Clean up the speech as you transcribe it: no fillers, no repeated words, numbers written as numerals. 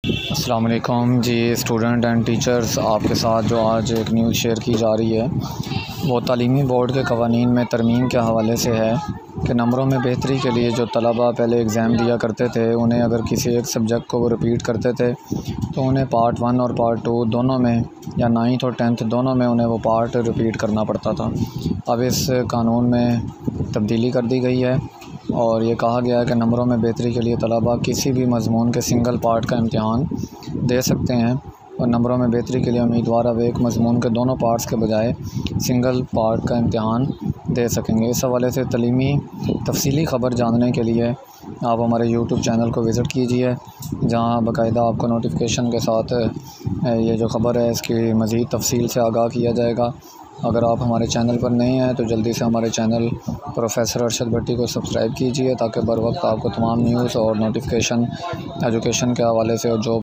अस्सलाम वालेकुम जी student and teachers, आपके साथ जो आज एक न्यूज़ शेयर की जा रही है वो तालीमी बोर्ड के क़वानीन में तरमीम के हवाले से है कि नंबरों में बेहतरी के लिए जो तलबा पहले एग्ज़ाम दिया करते थे उन्हें अगर किसी एक सब्जेक्ट को वो रिपीट करते थे तो उन्हें पार्ट 1 और पार्ट 2 दोनों में या 9th और 10th दोनों में उन्हें वो पार्ट रिपीट करना पड़ता था। अब इस कानून में तब्दीली कर दी गई है और ये कहा गया है कि नंबरों में बेहतरी के लिए तलबा किसी भी मज़मून के सिंगल पार्ट का इम्तिहान दे सकते हैं और नंबरों में बेहतरी के लिए उम्मीदवार अब एक मज़मून के दोनों पार्ट्स के बजाय सिंगल पार्ट का इम्तिहान दे सकेंगे। इस हवाले से तलीमी तफसीली ख़बर जानने के लिए आप हमारे यूट्यूब चैनल को विज़िट कीजिए, जहां बाकायदा आपको नोटिफिकेशन के साथ ये जो ख़बर है इसकी मज़ीद तफसील से आगाह किया जाएगा। अगर आप हमारे चैनल पर नए हैं तो जल्दी से हमारे चैनल प्रोफेसर अरशद भट्टी को सब्सक्राइब कीजिए ताकि बर वक्त आपको तमाम न्यूज़ और नोटिफिकेशन एजुकेशन के हवाले से और जॉब